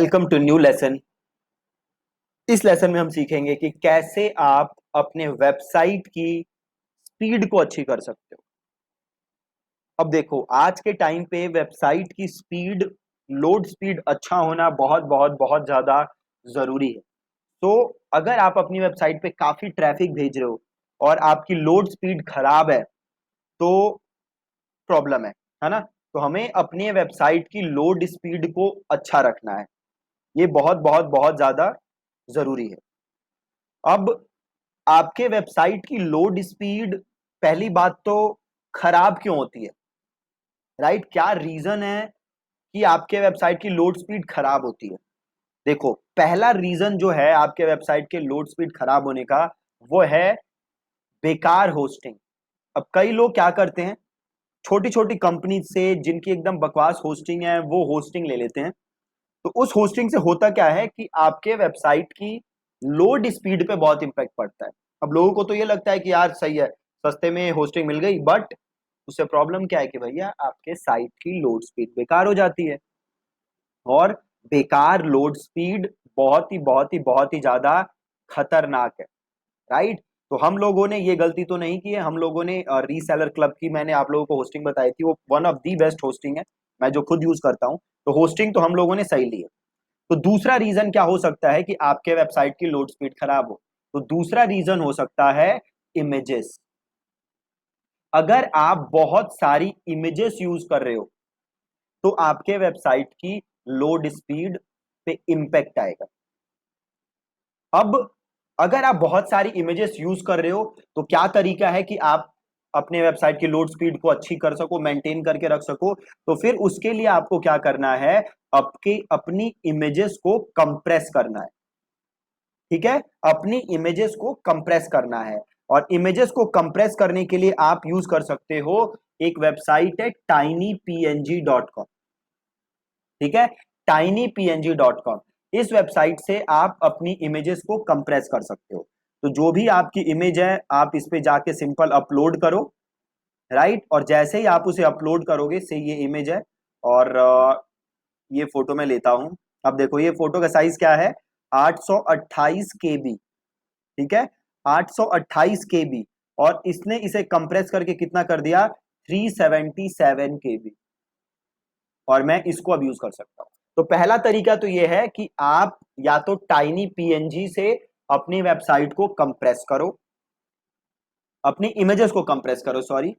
Welcome to new lesson. इस lesson में हम सीखेंगे कि कैसे आप अपने वेबसाइट की स्पीड को अच्छी कर सकते हो। अब देखो, आज के टाइम पे वेबसाइट की स्पीड, लोड स्पीड अच्छा होना बहुत बहुत बहुत ज्यादा जरूरी है। तो अगर आप अपनी वेबसाइट पे काफी ट्रैफिक भेज रहे हो और आपकी लोड स्पीड खराब है तो प्रॉब्लम है ना। तो हमें अपनी वेबसाइट की लोड स्पीड को अच्छा रखना है। ये बहुत बहुत बहुत ज्यादा जरूरी है। अब आपके वेबसाइट की लोड स्पीड, पहली बात तो खराब क्यों होती है, राइट? क्या रीजन है कि आपके वेबसाइट की लोड स्पीड खराब होती है? देखो, पहला रीजन जो है आपके वेबसाइट के लोड स्पीड खराब होने का, वो है बेकार होस्टिंग। अब कई लोग क्या करते हैं, छोटी छोटी कंपनी से जिनकी एकदम बकवास होस्टिंग है वो होस्टिंग ले लेते हैं। तो उस होस्टिंग से होता क्या है कि आपके वेबसाइट की लोड स्पीड पे बहुत इंपैक्ट पड़ता है। अब लोगों को तो ये लगता है कि यार सही है, सस्ते में होस्टिंग मिल गई, बट उससे प्रॉब्लम क्या है कि भैया आपके साइट की लोड स्पीड बेकार हो जाती है। और बेकार लोड स्पीड बहुत ही ज्यादा खतरनाक है, राइट? तो हम लोगों ने ये गलती तो नहीं की है। हम लोगों ने रीसेलर क्लब की, मैंने आप लोगों को होस्टिंग बताई थी, वो one of the best hosting है, मैं जो खुद यूज करता हूं। तो होस्टिंग तो हम लोगों ने सही ली है। तो दूसरा रीजन क्या हो सकता है कि आपके वेबसाइट की लोड स्पीड खराब हो? तो दूसरा रीजन हो सकता है इमेजेस। अगर आप बहुत सारी इमेजेस यूज कर रहे हो तो आपके वेबसाइट की लोड स्पीड पे इंपैक्ट आएगा। अब अगर आप बहुत सारी इमेजेस यूज कर रहे हो तो क्या तरीका है कि आप अपने वेबसाइट की लोड स्पीड को अच्छी कर सको, मेंटेन करके रख सको? तो फिर उसके लिए आपको क्या करना है, आपके अपनी इमेजेस को कंप्रेस करना है। ठीक है, अपनी इमेजेस को कंप्रेस करना है। और इमेजेस को कंप्रेस करने के लिए आप यूज कर सकते हो, एक वेबसाइट है tinypng.com। ठीक है, tinypng.com। इस वेबसाइट से आप अपनी इमेजेस को कंप्रेस कर सकते हो। तो जो भी आपकी इमेज है आप इस पे जाके सिंपल अपलोड करो, राइट? और जैसे ही आप उसे अपलोड करोगे, से ये इमेज है और ये फोटो मैं लेता हूं। अब देखो, ये फोटो का साइज क्या है, 828 केबी। ठीक है, 828 केबी। और इसने इसे कंप्रेस करके कितना कर दिया, 377 केबी। और मैं इसको अब यूज कर सकता हूं। तो पहला तरीका तो ये है कि आप या तो टाइनी पीएनजी से अपनी वेबसाइट को कंप्रेस करो, अपनी इमेजेस को कंप्रेस करो, सॉरी।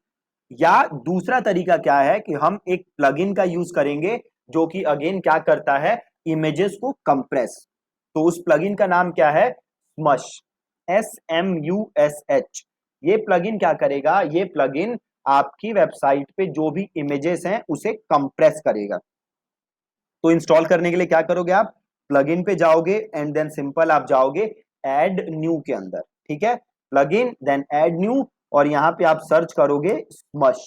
या दूसरा तरीका क्या है कि हम एक प्लगइन का यूज करेंगे जो कि अगेन क्या करता है, इमेजेस को कंप्रेस। तो उस प्लगइन का नाम क्या है, स्मश, SMUSH। ये प्लगइन क्या करेगा, ये प्लगइन आपकी वेबसाइट पे जो भी इमेजेस हैं उसे कंप्रेस करेगा। तो इंस्टॉल करने के लिए क्या करोगे, आप प्लगइन पे जाओगे एंड देन सिंपल आप जाओगे ऐड न्यू के अंदर। ठीक है, प्लगइन देन ऐड न्यू, और यहां पे आप सर्च करोगे स्मश।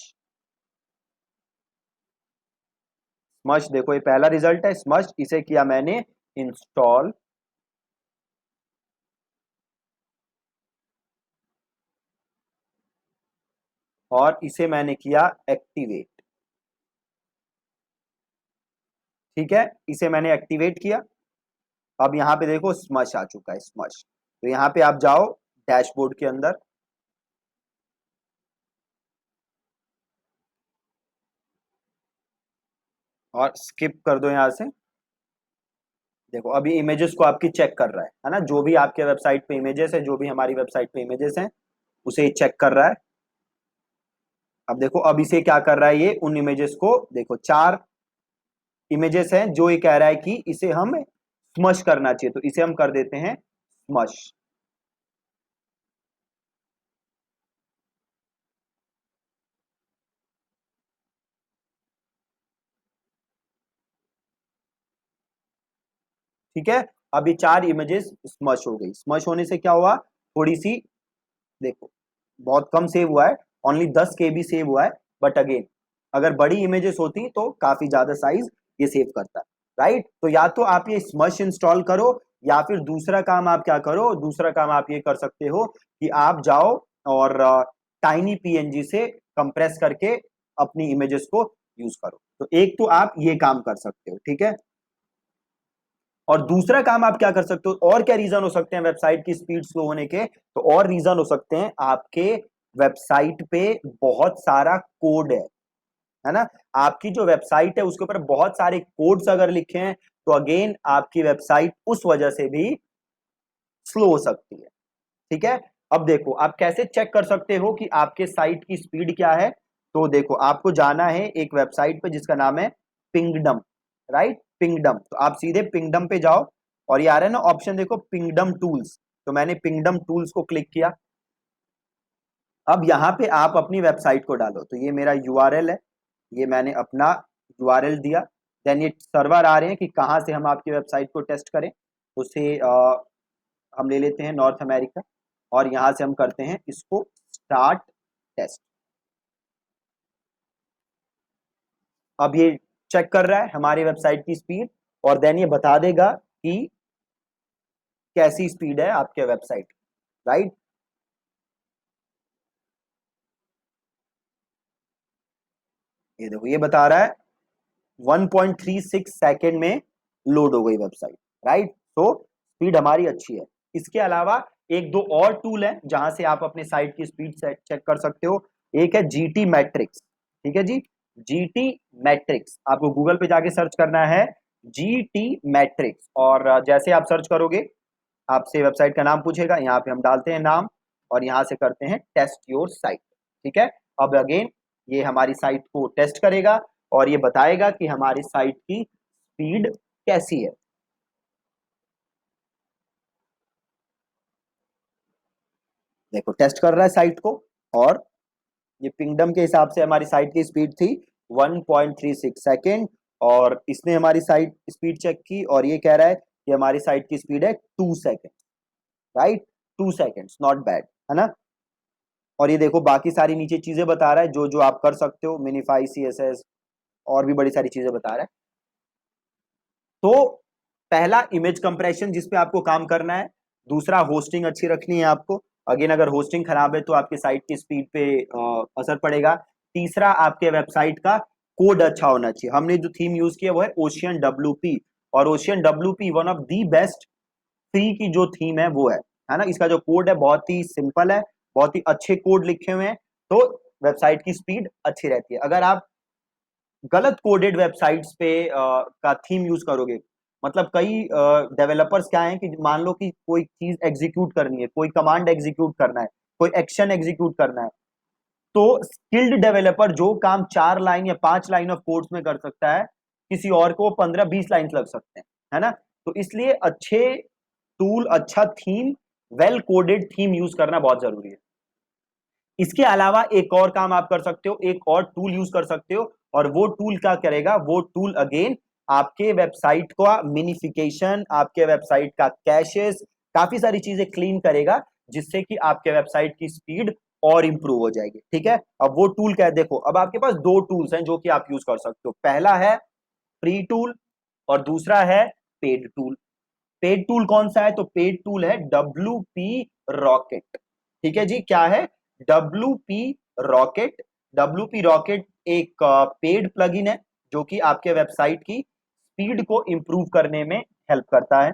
स्मश, देखो ये पहला रिजल्ट है स्मश, इसे किया मैंने इंस्टॉल। और इसे मैंने किया एक्टिवेट। ठीक है, इसे मैंने एक्टिवेट किया। अब यहां पे देखो स्मश आ चुका है, स्मश। तो यहां पे आप जाओ डैशबोर्ड के अंदर, और स्किप कर दो यहां से। देखो अभी इमेजेस को आपकी चेक कर रहा है ना, जो भी आपके वेबसाइट पे इमेजेस है, जो भी हमारी वेबसाइट पे इमेजेस हैं उसे चेक कर रहा है। अब देखो, अब इसे क्या कर रहा है, ये उन इमेजेस को देखो, 4 इमेजेस हैं जो ये कह रहा है कि इसे हम स्मश करना चाहिए, तो इसे हम कर देते हैं स्मश। ठीक है, अब ये 4 इमेजेस स्मश हो गई। स्मश होने से क्या हुआ, थोड़ी सी, देखो बहुत कम सेव हुआ है, ओनली 10 KB सेव हुआ है। बट अगेन, अगर बड़ी इमेजेस होती तो काफी ज्यादा साइज ये सेव करता, राइट? तो या तो आप ये स्मश इंस्टॉल करो, या फिर दूसरा काम आप क्या करो, दूसरा काम आप ये कर सकते हो कि आप जाओ और टाइनी पीएनजी से कंप्रेस करके अपनी इमेजेस को यूज करो। तो एक तो आप ये काम कर सकते हो, ठीक है। और दूसरा काम आप क्या कर सकते हो, और क्या रीजन हो सकते हैं वेबसाइट की स्पीड स्लो होने के, तो और रीजन हो सकते हैं आपके वेबसाइट पे बहुत सारा कोड है ना। आपकी जो वेबसाइट है उसके ऊपर बहुत सारे कोड्स अगर लिखे हैं तो अगेन आपकी वेबसाइट उस वजह से भी स्लो हो सकती है। ठीक है, अब देखो आप कैसे चेक कर सकते हो कि आपके साइट की स्पीड क्या है। तो देखो आपको जाना है एक वेबसाइट पे जिसका नाम है पिंगडम, राइट, पिंगडम। तो आप सीधे पिंगडम पे जाओ और ये आ रहा है ना ऑप्शन, देखो पिंगडम टूल्स। तो मैंने पिंगडम टूल्स को क्लिक किया। अब यहाँ पे आप अपनी वेबसाइट को डालो। तो ये मेरा यूआरएल है, ये मैंने अपना यूआरएल दिया। देन ये सर्वर आ रहे हैं कि कहाँ से हम आपकी वेबसाइट को टेस्ट करें। उसे हम ले लेते हैं नॉर्थ अमेरिका और यहां से हम करते हैं इसको स्टार्ट टेस्ट। अब ये चेक कर रहा है हमारी वेबसाइट की स्पीड और देन ये बता देगा कि कैसी स्पीड है आपके वेबसाइट, राइट। ये देखो ये बता रहा है 1.36 सेकेंड में लोड हो गई वेबसाइट, राइट। तो स्पीड हमारी अच्छी है। इसके अलावा एक दो और टूल है जहां से आप अपने साइट की स्पीड चेक कर सकते हो। एक है जीटी मैट्रिक्स, ठीक है जी, जीटी मैट्रिक्स। आपको गूगल पे जाके सर्च करना है जीटी मैट्रिक्स, और जैसे आप सर्च करोगे आपसे वेबसाइट का नाम पूछेगा, यहाँ पे हम डालते हैं नाम और यहाँ से करते हैं टेस्ट योर साइट। ठीक है, अब अगेन ये हमारी साइट को टेस्ट करेगा और ये बताएगा कि हमारी साइट की स्पीड कैसी है। देखो टेस्ट कर रहा है साइट को, और ये पिंगडम के हिसाब से हमारी साइट की स्पीड थी 1.36 सेकेंड, और इसने हमारी साइट स्पीड चेक की और ये कह रहा है कि हमारी साइट की स्पीड है 2 second, right. 2 seconds, not bad, है ना। और ये देखो बाकी सारी नीचे चीजें बता रहा है जो जो आप कर सकते हो, मिनिफाई, सीएसएस, और भी बड़ी सारी चीजें बता रहा है। तो पहला इमेज कंप्रेशन जिस पे आपको काम करना है, दूसरा होस्टिंग अच्छी रखनी है आपको। अगेन अगर होस्टिंग खराब है तो आपके साइट की स्पीड पे असर पड़ेगा। तीसरा आपके वेबसाइट का कोड अच्छा होना चाहिए। हमने जो थीम यूज किया वो है ओशियन डब्ल्यूपी, और ocean WP one of the best free की जो थीम है वो है ना। इसका जो कोड है बहुत ही सिंपल है, बहुत ही अच्छे कोड लिखे हुए हैं, तो वेबसाइट की स्पीड अच्छी रहती है। अगर आप गलत कोडेड वेबसाइट्स पे का थीम यूज करोगे, मतलब कई डेवलपर्स क्या है कि मान लो कि कोई चीज एग्जीक्यूट करनी है, कोई कमांड एग्जीक्यूट करना है, कोई एक्शन एग्जीक्यूट करना है, तो स्किल्ड डेवलपर जो काम 4 लाइन या 5 लाइन ऑफ कोड्स में कर सकता है, किसी और को 15-20 लाइन लग सकते हैं, है ना। तो इसलिए अच्छे टूल, अच्छा theme, well coded theme use करना बहुत जरूरी है। इसके अलावा एक और काम आप कर सकते हो, एक और टूल यूज कर सकते हो, और वो टूल क्या करेगा, वो टूल अगेन आपके वेबसाइट का मिनिफिकेशन, आपके वेबसाइट का कैशेस, काफी सारी चीजें क्लीन करेगा, जिससे कि आपके वेबसाइट की स्पीड और इंप्रूव हो जाएगी। ठीक है, अब वो टूल क्या है, देखो अब आपके पास दो टूल्स हैं जो कि आप यूज कर सकते हो। पहला है फ्री टूल और दूसरा है पेड टूल। पेड टूल कौन सा है, तो पेड टूल है WP रॉकेट। ठीक है जी, क्या है, WP रॉकेट। WP रॉकेट एक पेड प्लगइन है जो कि आपके वेबसाइट की स्पीड को इंप्रूव करने में हेल्प करता है।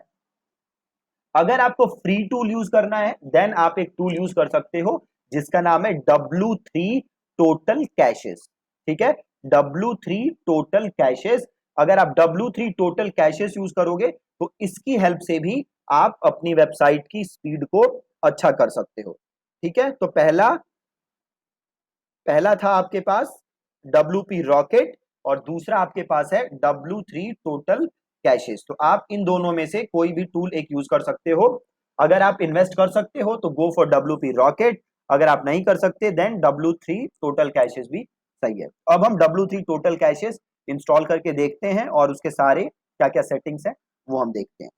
अगर आपको फ्री टूल यूज करना है देन आप एक टूल यूज कर सकते हो जिसका नाम है W3 टोटल कैशेस। ठीक है, W3 टोटल कैशेस। अगर आप W3 टोटल कैशेस यूज करोगे तो इसकी हेल्प से भी आप अपनी वेबसाइट की स्पीड को अच्छा कर सकते हो। ठीक है, तो पहला पहला था आपके पास WP रॉकेट और दूसरा आपके पास है W3 टोटल कैशेस। तो आप इन दोनों में से कोई भी टूल एक यूज कर सकते हो। अगर आप इन्वेस्ट कर सकते हो तो गो फॉर WP रॉकेट, अगर आप नहीं कर सकते देन W3 टोटल कैशेस भी सही है। अब हम W3 टोटल कैशेस इंस्टॉल करके देखते हैं और उसके सारे क्या क्या सेटिंग्स हैं वो हम देखते हैं।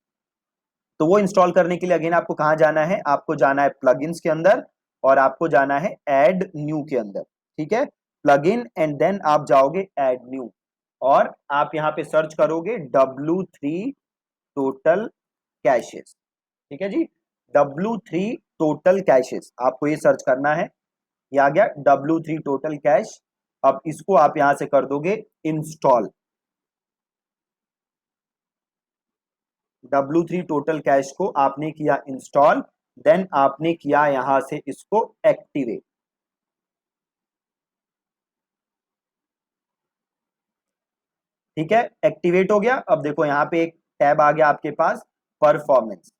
तो वो इंस्टॉल करने के लिए अगेन आपको कहां जाना है, आपको जाना है प्लगइन्स के अंदर और आपको जाना है ऐड न्यू के अंदर। ठीक है, प्लगइन एंड देन आप जाओगे ऐड न्यू और आप यहां पे सर्च करोगे W3 टोटल कैशेस। ठीक है जी, W3 टोटल कैशेस आपको ये सर्च करना है। ये आ गया W3 टोटल कैश। अब इसको आप यहां से कर दोगे इंस्टॉल। W3 टोटल कैश को आपने किया इंस्टॉल, देन आपने किया यहां से इसको एक्टिवेट। ठीक है, एक्टिवेट हो गया। अब देखो यहाँ पे एक टैब आ गया आपके पास, परफॉर्मेंस,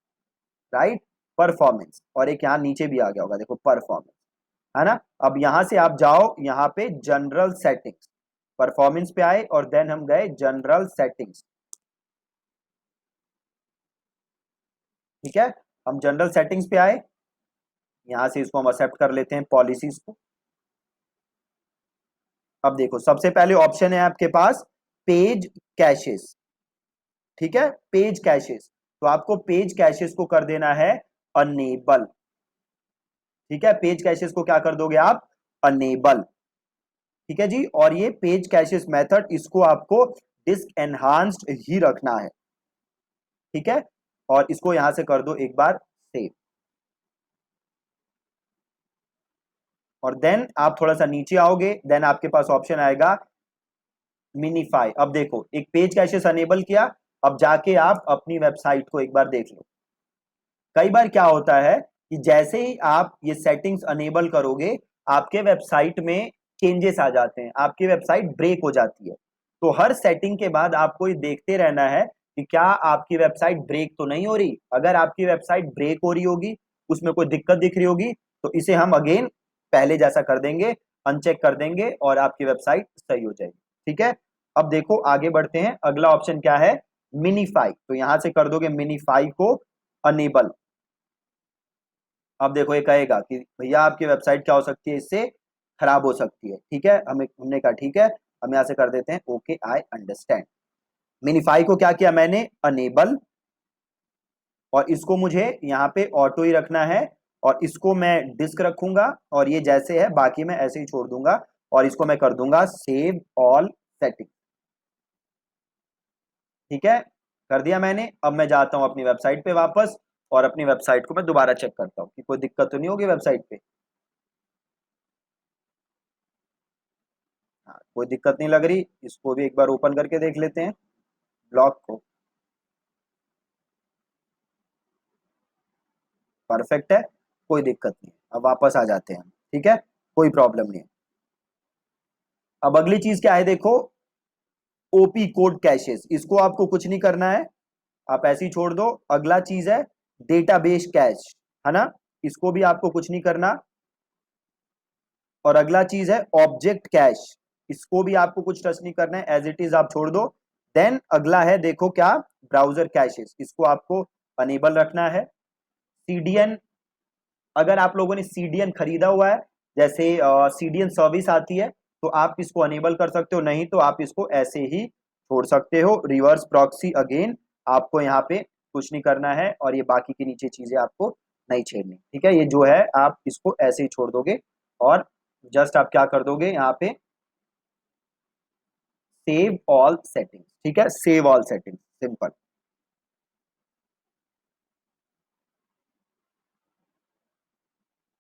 राइट, परफॉर्मेंस, और एक यहाँ नीचे भी आ गया होगा, देखो परफॉर्मेंस, है ना। अब यहां से आप जाओ यहाँ पे जनरल सेटिंग्स, परफॉर्मेंस पे आए और देन हम गए जनरल सेटिंग्स। ठीक है, हम जनरल सेटिंग्स पे आए, यहां से इसको हम एक्सेप्ट कर लेते हैं पॉलिसीज को। अब देखो सबसे पहले ऑप्शन है आपके पास पेज कैशेस। ठीक है, पेज कैशेस, तो आपको पेज कैशेस को कर देना है अनेबल। ठीक है, पेज कैशेस को क्या कर दोगे आप, अनेबल। ठीक है जी, और ये पेज कैशेस मेथड इसको आपको डिस्क एनहांस्ड ही रखना है। ठीक है, और इसको यहां से कर दो एक बार सेव, और देन आप थोड़ा सा नीचे आओगे, देन आपके पास ऑप्शन आएगा मिनीफाई। अब देखो एक पेज कैशेस अनेबल किया, अब जाके आप अपनी वेबसाइट को एक बार देख लो। कई बार क्या होता है कि जैसे ही आप ये सेटिंग्स अनेबल करोगे, आपके वेबसाइट में चेंजेस आ जाते हैं, आपकी वेबसाइट ब्रेक हो जाती है। तो हर सेटिंग के बाद आपको ये देखते रहना है कि क्या आपकी वेबसाइट ब्रेक तो नहीं हो रही। अगर आपकी वेबसाइट ब्रेक हो रही होगी, उसमें कोई दिक्कत दिख रही होगी, तो इसे हम अगेन पहले जैसा कर देंगे, अनचेक कर देंगे और आपकी वेबसाइट सही हो जाएगी। ठीक है, अब देखो आगे बढ़ते हैं, अगला ऑप्शन क्या है, मिनीफाई। तो यहां से कर दोगे मिनीफाई को अनेबल। अब देखो ये कहेगा कि भैया आपकी वेबसाइट क्या हो सकती है, इससे खराब हो सकती है। ठीक है, हमने कहा ठीक है, हम यहां से कर देते हैं ओके आई अंडरस्टैंड। मिनीफाई को क्या किया मैंने, अनेबल, और इसको मुझे यहाँ पे ऑटो ही रखना है, और इसको मैं डिस्क रखूंगा, और ये जैसे है बाकी मैं ऐसे ही छोड़ दूंगा, और इसको मैं कर दूंगा सेव ऑल सेटिंग। ठीक है, कर दिया मैंने। अब मैं जाता हूं अपनी वेबसाइट पे वापस, और अपनी वेबसाइट को मैं दोबारा चेक करता हूँ कि कोई दिक्कत तो नहीं होगी वेबसाइट पे। हाँ, कोई दिक्कत नहीं लग रही, इसको भी एक बार ओपन करके देख लेते हैं ब्लॉग को। परफेक्ट है, कोई दिक्कत नहीं। अब वापस आ जाते हैं हम, ठीक है, कोई प्रॉब्लम नहीं है। अब अगली चीज क्या है देखो, ओपी कोड कैशेस, इसको आपको कुछ नहीं करना है, आप ऐसे ही छोड़ दो। अगला चीज है डेटाबेस कैश, है ना, इसको भी आपको कुछ नहीं करना। और अगला चीज है ऑब्जेक्ट कैश, इसको भी आपको कुछ टच नहीं करना है, एज इट इज आप छोड़ दो। देन अगला है देखो क्या, ब्राउजर कैशेस, इसको आपको अनेबल रखना है। सीडीएन, अगर आप लोगों ने सीडीएन खरीदा हुआ है, जैसे सीडीएन सर्विस आती है, तो आप इसको अनेबल कर सकते हो, नहीं तो आप इसको ऐसे ही छोड़ सकते हो। रिवर्स प्रॉक्सी अगेन आपको यहाँ पे कुछ नहीं करना है, और ये बाकी की नीचे चीजें आपको नहीं छेड़नी। ठीक है, ये जो है आप इसको ऐसे ही छोड़ दोगे, और जस्ट आप क्या कर दोगे यहाँ पे सेव ऑल सेटिंग्स। ठीक है, सेव ऑल सेटिंग्स, सिंपल।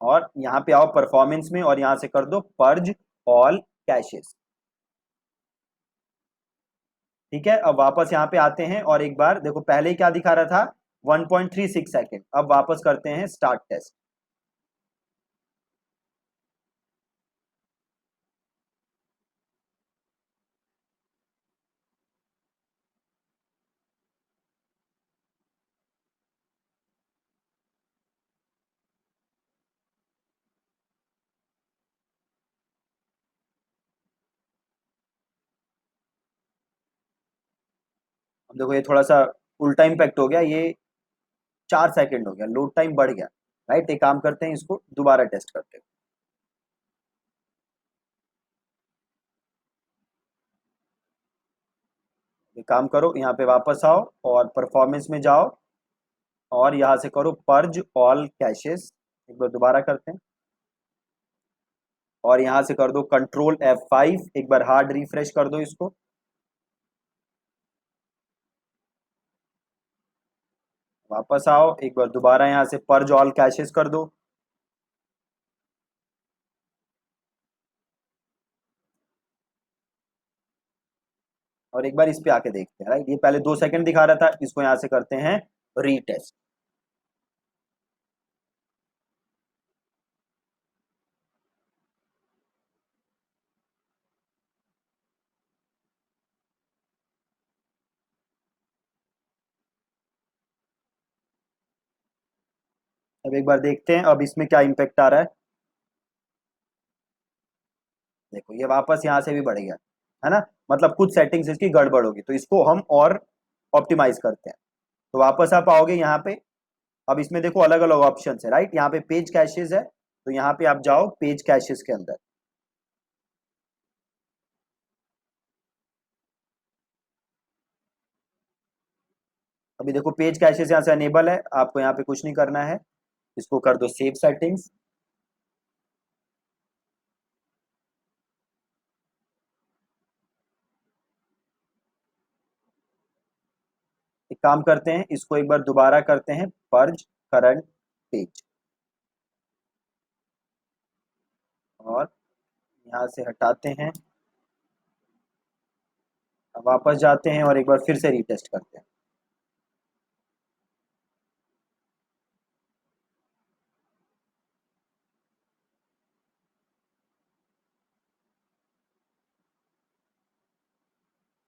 और यहाँ पे आओ परफॉर्मेंस में, और यहाँ से कर दो पर्ज ऑल कैशेस। ठीक है, अब वापस यहाँ पे आते हैं, और एक बार देखो पहले क्या दिखा रहा था, 1.36 सेकेंड। अब वापस करते हैं स्टार्ट टेस्ट। अब देखो ये थोड़ा सा उल्टा इम्पैक्ट हो गया, ये 4 सेकेंड हो गया, लोड टाइम बढ़ गया। राइट, एक काम करते हैं, इसको दोबारा टेस्ट करते हैं। एक काम करो, यहाँ पे वापस आओ और परफॉर्मेंस में जाओ, और यहाँ से करो पर्ज ऑल कैशेस। एक बार दोबारा करते हैं, और यहाँ से कर दो कंट्रोल F5, एक बार हार्ड रिफ्रेश कर दो इसको। वापस आओ, एक बार दोबारा यहाँ से पर्ज ऑल कैशेस कर दो। और एक बार इस पे आके देखते हैं, राइट। ये पहले 2 सेकंड दिखा रहा था, इसको यहां से करते हैं रीटेस्ट। अब एक बार देखते हैं अब इसमें क्या इम्पेक्ट आ रहा है। देखो ये वापस यहाँ से भी बढ़ गया, है ना। मतलब कुछ सेटिंग्स इसकी गड़बड़ होगी, तो इसको हम और ऑप्टिमाइज करते हैं। तो वापस आप आओगे यहाँ पे। अब इसमें देखो अलग अलग ऑप्शन है, राइट। यहाँ पे पेज कैशेज है, तो यहाँ पे आप जाओ पेज कैशेज के अंदर। अभी देखो पेज कैशेज यहाँ से अनेबल है, आपको यहाँ पे कुछ नहीं करना है, इसको कर दो सेव सेटिंग्स। एक काम करते हैं, इसको एक बार दोबारा करते हैं, पर्ज करंट पेज, और यहाँ से हटाते हैं। अब वापस जाते हैं और एक बार फिर से रीटेस्ट करते हैं।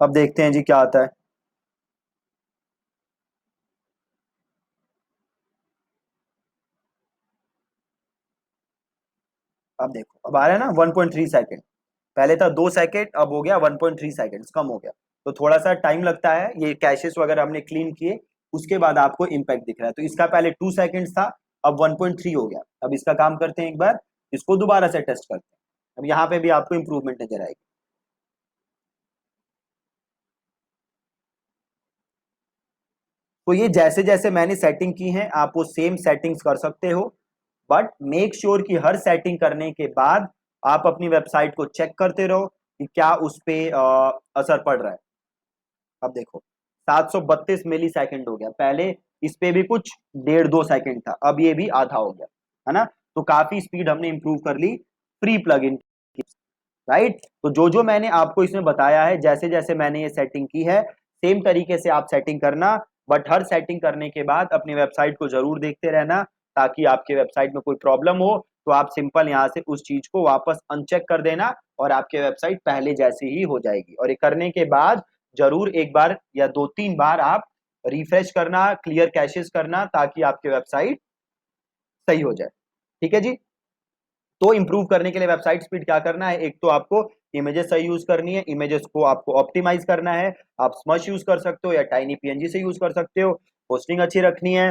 अब देखते हैं जी क्या आता है। अब देखो अब आ रहा है ना 1.3 सेकेंड, पहले था 2 सेकेंड, अब हो गया 1.3 सेकेंड, कम हो गया। तो थोड़ा सा टाइम लगता है, ये कैशेस वगैरह हमने क्लीन किए उसके बाद आपको इम्पैक्ट दिख रहा है। तो इसका पहले 2 सेकेंड था, अब 1.3 हो गया। अब इसका काम करते हैं, एक बार इसको दोबारा से टेस्ट करते हैं। अब यहाँ पे भी आपको इंप्रूवमेंट नजर आएगी। तो ये जैसे जैसे मैंने सेटिंग की है आप वो सेम सेटिंग्स कर सकते हो, बट मेक श्योर कि हर सेटिंग करने के बाद आप अपनी वेबसाइट को चेक करते रहो कि क्या उस पे असर पड़ रहा है। अब देखो 732 मिली सेकेंड हो गया, पहले इस पे भी कुछ 1.5 2 सेकेंड था, अब ये भी आधा हो गया, है ना। तो काफी स्पीड हमने इंप्रूव कर ली फ्री प्लगइन की, राइट। तो जो जो मैंने आपको इसमें बताया है, जैसे जैसे मैंने ये सेटिंग की है सेम तरीके से आप सेटिंग करना, बट हर सेटिंग करने के बाद अपनी वेबसाइट को जरूर देखते रहना, ताकि आपके वेबसाइट में कोई प्रॉब्लम हो तो आप सिंपल यहाँ से उस चीज को वापस अनचेक कर देना और आपके वेबसाइट पहले जैसी ही हो जाएगी। और ये करने के बाद जरूर एक बार या 2 3 बार आप रिफ्रेश करना, क्लियर कैशेस करना, ताकि आपके वेबसाइट सही हो जाए। ठीक है जी। तो इंप्रूव करने के लिए वेबसाइट स्पीड क्या करना है, एक तो आपको इमेजेस सही यूज करनी है, इमेजेस को आपको ऑप्टिमाइज करना है। आप स्मश यूज कर सकते हो या टाइनी पीएनजी से यूज कर सकते हो, होस्टिंग अच्छी रखनी है।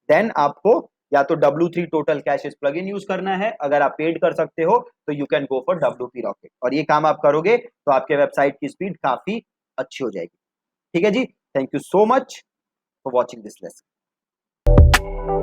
देन आपको या तो W3 total caches plugin use करना है, अगर आप पेड कर सकते हो तो you can go for WP rocket, और ये काम आप करोगे तो आपके वेबसाइट की स्पीड काफी अच्छी हो जाएगी। ठीक है जी। Thank you so much for watching this lesson.